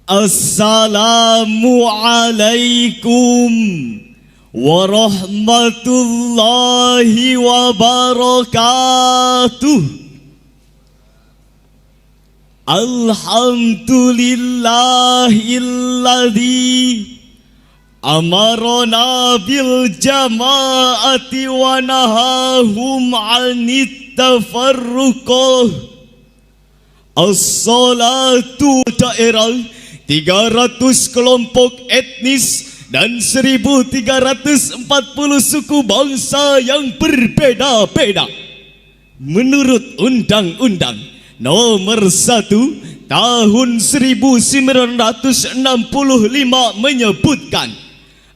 Assalamualaikum warahmatullahi wabarakatuh. Alhamdulillahilladzi amarona bil jama'ati wa nahahum 'anit tafarruqah. As-salatu daerah 300 kelompok etnis dan 1340 suku bangsa yang berbeda-beda menurut Undang-Undang Nomor 1 Tahun 1965 menyebutkan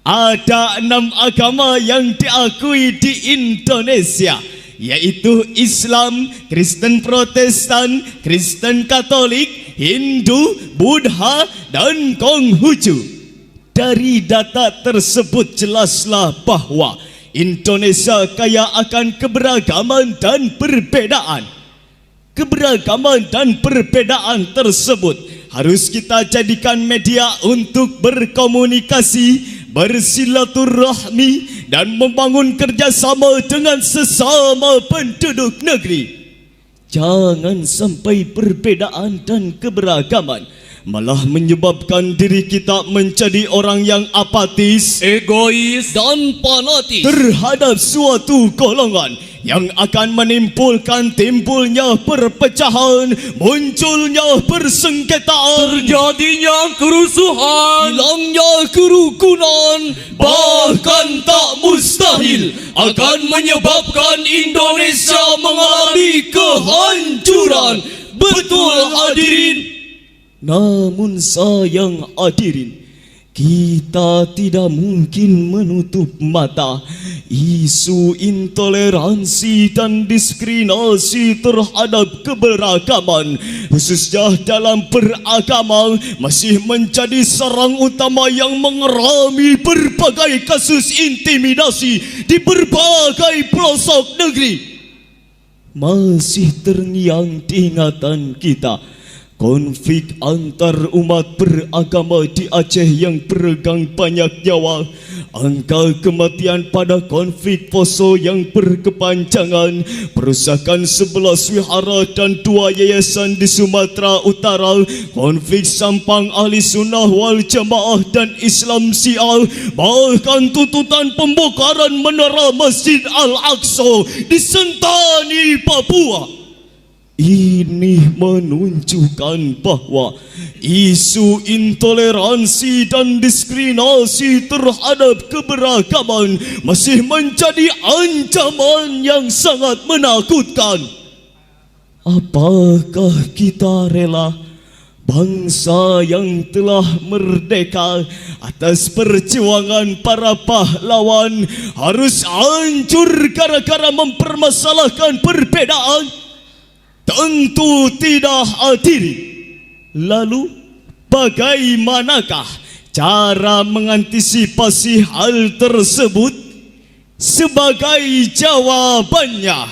ada 6 agama yang diakui di Indonesia, yaitu Islam, Kristen Protestan, Kristen Katolik, Hindu, Buddha, dan Konghucu. Dari data tersebut jelaslah bahwa Indonesia kaya akan keberagaman dan perbedaan. Keberagaman dan perbedaan tersebut harus kita jadikan media untuk berkomunikasi, bersilaturahmi, dan membangun kerjasama dengan sesama penduduk negeri. Jangan sampai perbedaan dan keberagaman malah menyebabkan diri kita menjadi orang yang apatis, egois, dan fanatis terhadap suatu golongan yang akan menimbulkan timbulnya perpecahan, munculnya persengketaan, terjadinya kerusuhan, hilangnya kerukunan, bahkan tak mustahil akan menyebabkan Indonesia mengalami kehancuran. Betul hadirin. Namun sayang hadirin, kita tidak mungkin menutup mata isu intoleransi dan diskriminasi terhadap keberagaman, khususnya dalam beragama, masih menjadi sarang utama yang mengerami berbagai kasus intimidasi di berbagai pelosok negeri. Masih terngiang di ingatan kita konflik antar umat beragama di Aceh yang beregang banyak nyawa, angka kematian pada konflik Poso yang berkepanjangan, perusakan 11 wihara dan 2 yayasan di Sumatera Utara, konflik Sampang Ahli Sunnah wal Jamaah dan Islam Syiah, bahkan tuntutan pembongkaran menara Masjid Al-Aqsa di Sentani, Papua. Ini menunjukkan bahwa isu intoleransi dan diskriminasi terhadap keberagaman masih menjadi ancaman yang sangat menakutkan. Apakah kita rela bangsa yang telah merdeka atas perjuangan para pahlawan harus hancur gara-gara mempermasalahkan perbedaan? Tentu tidak hadirin. Lalu bagaimanakah cara mengantisipasi hal tersebut? Sebagai jawabannya,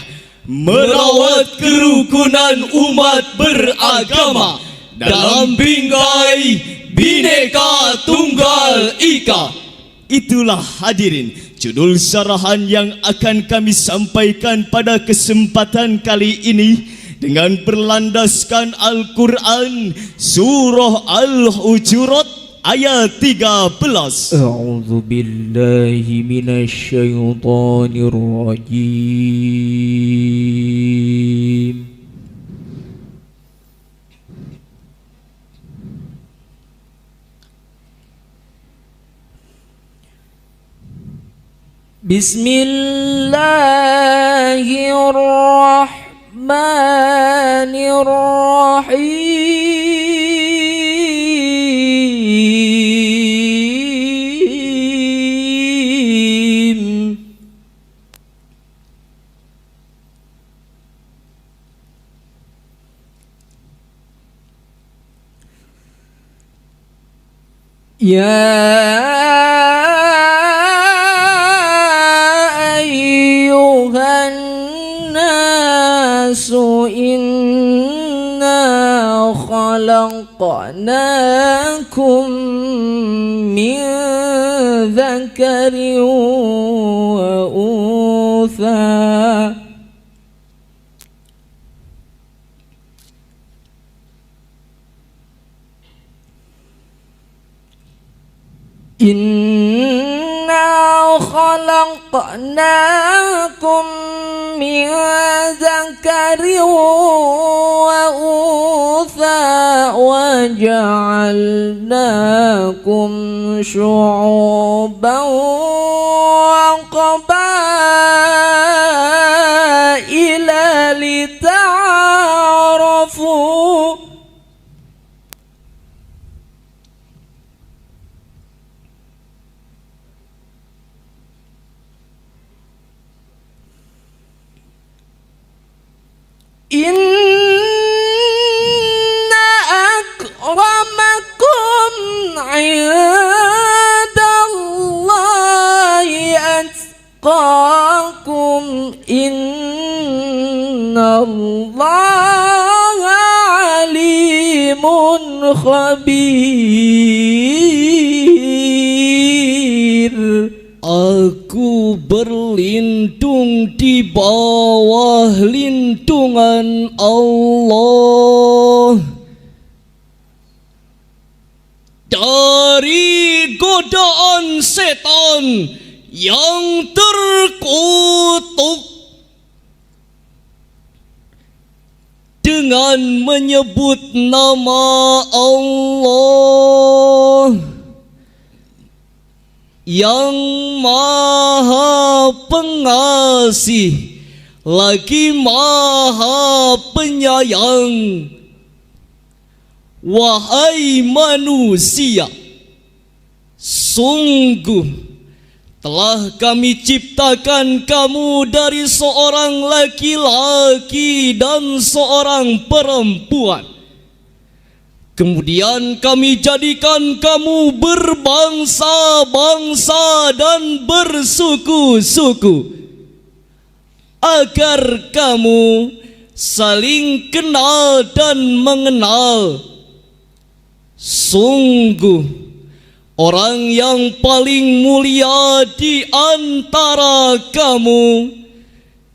merawat kerukunan umat beragama dalam bingkai Bhinneka Tunggal Ika. Itulah hadirin judul syarahan yang akan kami sampaikan pada kesempatan kali ini dengan berlandaskan Al-Quran Surah Al-Hujurat ayat 13. A'udzu billahi minasyaitonir rajim. Bismillahirrahmanirrahim. Ya inna خلقناكم من ذكر وأنثى إنا خلقناكم من ذكر وأنثى وجعلناكم شعوبا وقبائل لتعارفوا إن أكرمكم عند الله أتقاكم إن الله عليم خبير. Aku berlindung di bawah lindungan Allah dari godaan setan yang terkutuk dengan menyebut nama Allah yang Maha Pengasih lagi Maha Penyayang. Wahai manusia, sungguh telah kami ciptakan kamu dari seorang laki-laki dan seorang perempuan. Kemudian kami jadikan kamu berbangsa-bangsa dan bersuku-suku agar kamu saling kenal dan mengenal. Sungguh orang yang paling mulia di antara kamu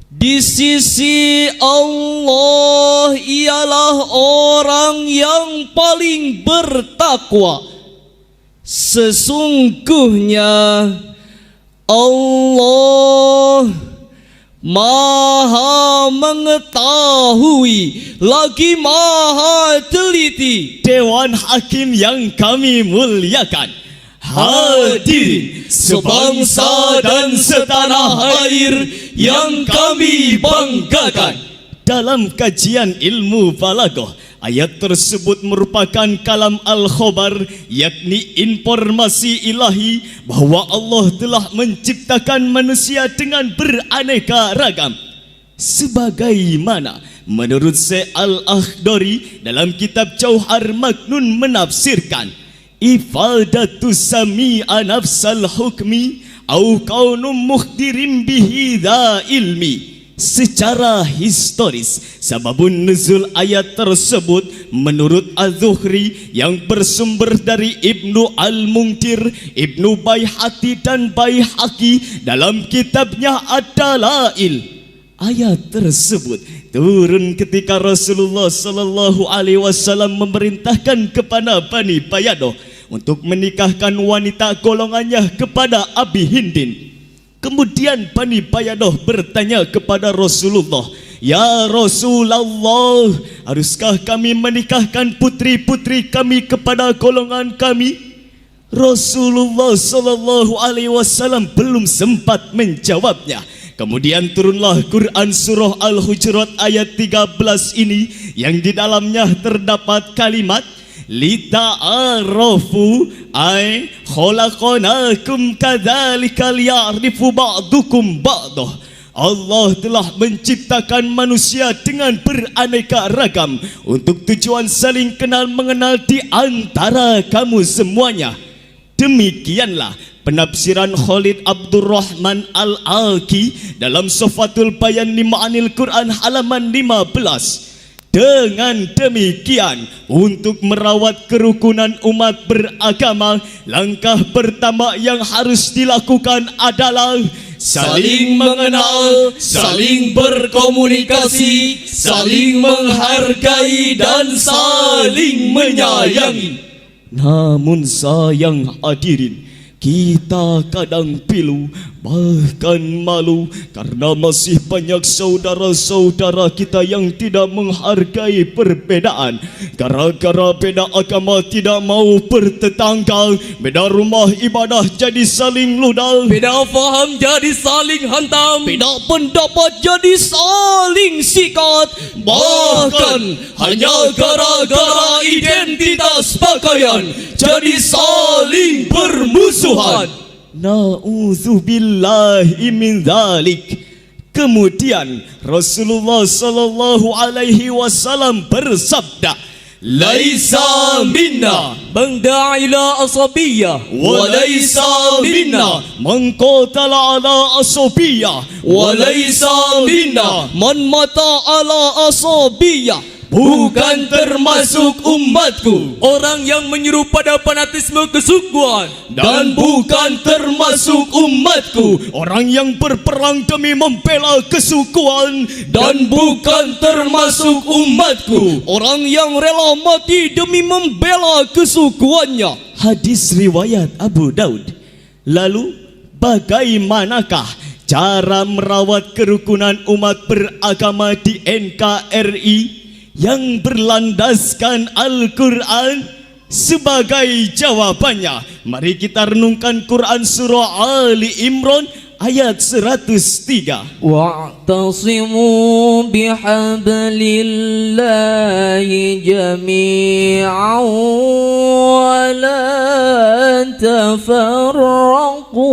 di sisi Allah ialah orang yang paling bertakwa. Sesungguhnya Allah Maha mengetahui lagi Maha teliti. Dewan Hakim yang kami muliakan, hadirin sebangsa dan setanah air yang kami banggakan. Dalam kajian ilmu balaghah, ayat tersebut merupakan kalam al-khobar, yakni informasi ilahi bahwa Allah telah menciptakan manusia dengan beraneka ragam. Sebagaimana menurut Syekh Al-Akhdari dalam kitab Jauhar Maknun menafsirkan, ifadatu sami'a nafsal hukmi au kaunum mukhdirin bihi dha ilmi. Secara historis, sababun nuzul ayat tersebut menurut Az-Zuhri yang bersumber dari Ibnu Al-Muntir, Ibnu Baihaqi dan Baihaqi dalam kitabnya Ad-Dalail. Ayat tersebut turun ketika Rasulullah sallallahu alaihi wasallam memerintahkan kepada Bani Bayadoh untuk menikahkan wanita golongannya kepada Abi Hindin. Kemudian Bani Bayadoh bertanya kepada Rasulullah, "Ya Rasulullah, haruskah kami menikahkan putri-putri kami kepada golongan kami?" Rasulullah sallallahu alaihi wasallam belum sempat menjawabnya. Kemudian turunlah Quran surah Al-Hujurat ayat 13 ini yang di dalamnya terdapat kalimat lita'arafu ay khalaqnakum kadzalika liya'rifu ba'dukum ba'dah. Allah telah menciptakan manusia dengan beraneka ragam untuk tujuan saling kenal mengenal di antara kamu semuanya. Demikianlah penafsiran Khalid Abdurrahman Al-Alki dalam Sofatul Bayan Lima'anil Quran halaman 15. Dengan demikian, untuk merawat kerukunan umat beragama, langkah pertama yang harus dilakukan adalah saling mengenal, saling berkomunikasi, saling menghargai dan saling menyayangi. Namun sayang hadirin, kita kadang pilu, bahkan malu karena masih banyak saudara-saudara kita yang tidak menghargai perbedaan. Gara-gara beda agama tidak mau bertetangga, beda rumah ibadah jadi saling ludah, Beda faham jadi saling hantam, beda pendapat jadi saling sikat. Bahkan hanya gara-gara identitas pakaian jadi saling bermusuhan. Na'udzubillahi min dzalik. Kemudian Rasulullah sallallahu alaihi wasallam bersabda, "Laisa minna man da'a ila asabiyyah, wa laisa minna man qatala ala asabiyyah, wa laisa minna man mata ala asabiyyah." Bukan termasuk umatku orang yang menyeru pada fanatisme kesukuan, dan bukan termasuk umatku orang yang berperang demi membela kesukuan, dan bukan termasuk umatku orang yang rela mati demi membela kesukuannya. Hadis riwayat Abu Daud. Lalu bagaimanakah cara merawat kerukunan umat beragama di NKRI yang berlandaskan Al-Quran? Sebagai jawabannya, mari kita renungkan Quran surah Ali Imran ayat 103. wa'tasimu bihablillahi jami'an wa la tafarraqu.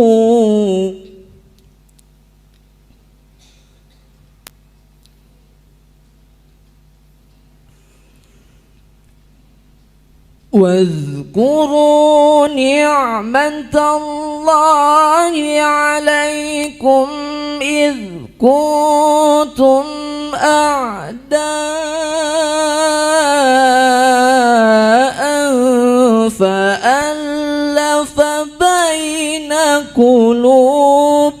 واذكروا نعمة الله عليكم إذ كنتم أعداء فألف بين قلوبكم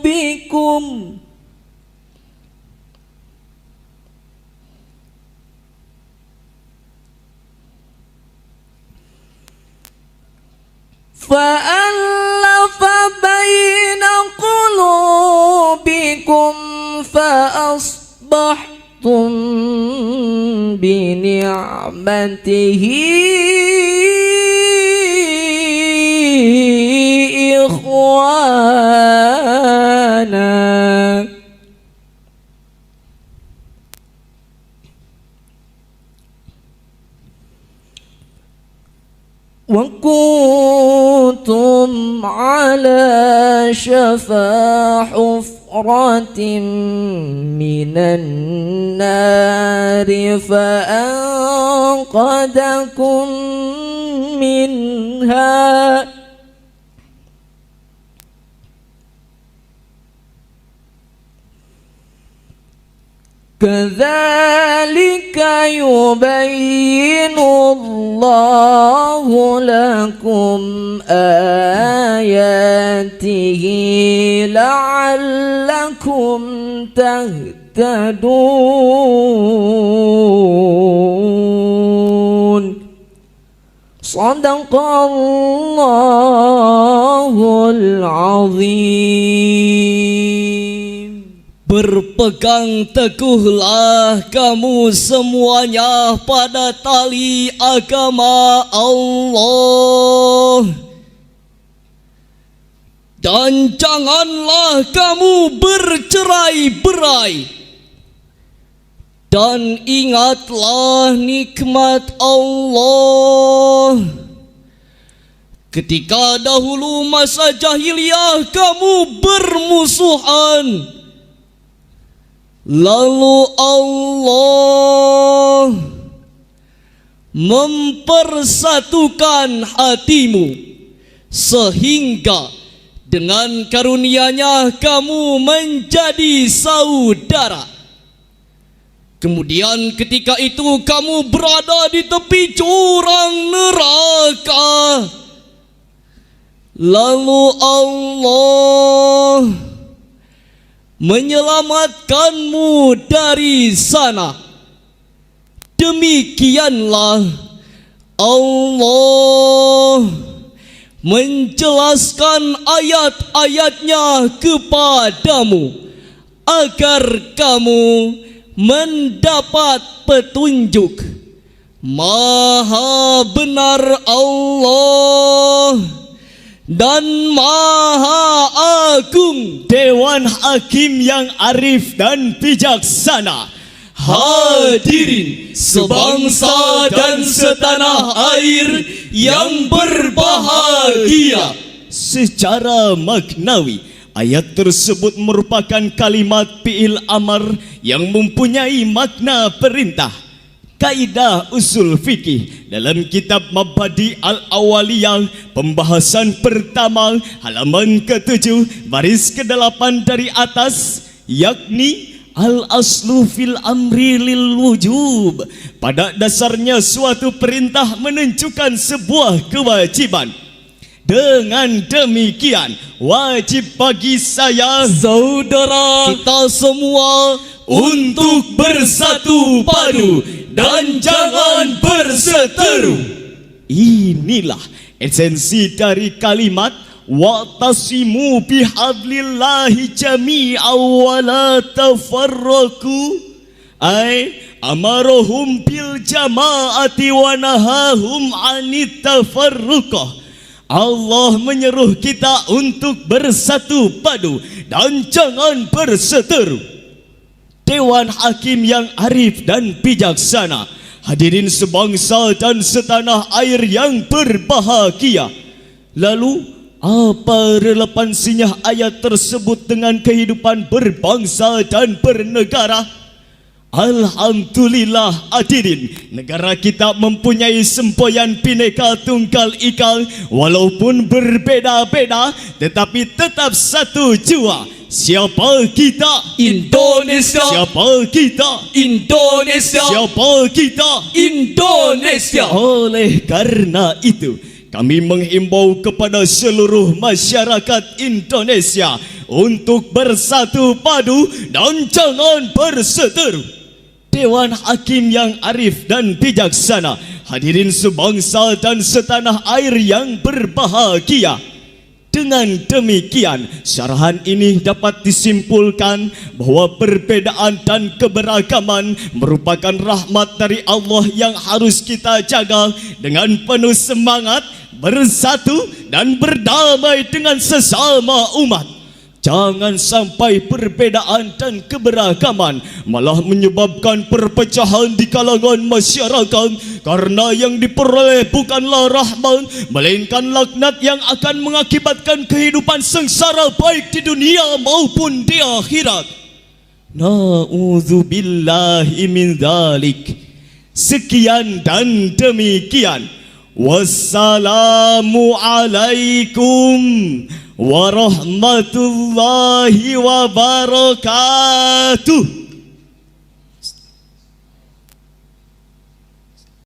فأصبحتم بنعمته إخوانا. وكنتم على شفا حفرة من النار فأنقذكم منها. كذلك يبين الله لكم آياته لعلكم تهتدون. صدق الله العظيم. Berpegang teguhlah kamu semuanya pada tali agama Allah, dan janganlah kamu bercerai-berai, dan ingatlah nikmat Allah ketika dahulu masa jahiliyah kamu bermusuhan. Lalu Allah mempersatukan hatimu sehingga dengan karunia-Nya kamu menjadi saudara. Kemudian ketika itu kamu berada di tepi jurang neraka. Lalu Allah menyelamatkanmu dari sana. Demikianlah Allah menjelaskan ayat-ayatnya kepadamu agar kamu mendapat petunjuk. Maha benar Allah dan Maha Agung, Dewan Hakim yang arif dan bijaksana. hadirin sebangsa dan setanah air yang berbahagia. Secara maknawi, ayat tersebut merupakan kalimat fi'il amar yang mempunyai makna perintah. Kaidah usul fikih dalam kitab Mabadi Al-Awaliyah pembahasan pertama halaman ke-7 baris ke-8 dari atas, yakni al-aslu fil amri lil wujub. Pada dasarnya suatu perintah menunjukkan sebuah kewajiban. Dengan demikian wajib bagi saya, saudara, Kita semua untuk bersatu padu dan jangan berseteru. Inilah esensi dari kalimat wa'tasimu bihablillahi jami'an wa la tafarraqu. Ay amarohum bil jama'ati wa nahahum 'anit tafarruqah. Allah menyeru kita untuk bersatu padu dan jangan berseteru. Dewan Hakim yang arif dan bijaksana, hadirin sebangsa dan setanah air yang berbahagia. Lalu apa relevansinya ayat tersebut dengan kehidupan berbangsa dan bernegara? Alhamdulillah hadirin, negara kita mempunyai semboyan Bhinneka Tunggal Ika. Walaupun berbeda-beda tetapi tetap satu jua. Siapa kita? Indonesia. Siapa kita? Indonesia. Siapa kita? Indonesia. Oleh karena itu, kami menghimbau kepada seluruh masyarakat Indonesia untuk bersatu padu dan jangan berseteru. Dewan Hakim yang arif dan bijaksana, hadirin sebangsa dan setanah air yang berbahagia. Dengan demikian, syarahan ini dapat disimpulkan bahawa perbedaan dan keberagaman merupakan rahmat dari Allah yang harus kita jaga dengan penuh semangat, bersatu dan berdamai dengan sesama umat. Jangan sampai perbedaan dan keberagaman malah menyebabkan perpecahan di kalangan masyarakat, karena yang diperoleh bukanlah rahmat melainkan laknat yang akan mengakibatkan kehidupan sengsara baik di dunia maupun di akhirat. Na'udzubillahi min dzalik. Sekian dan demikian. Wassalamu alaikum warahmatullahi wabarakatuh.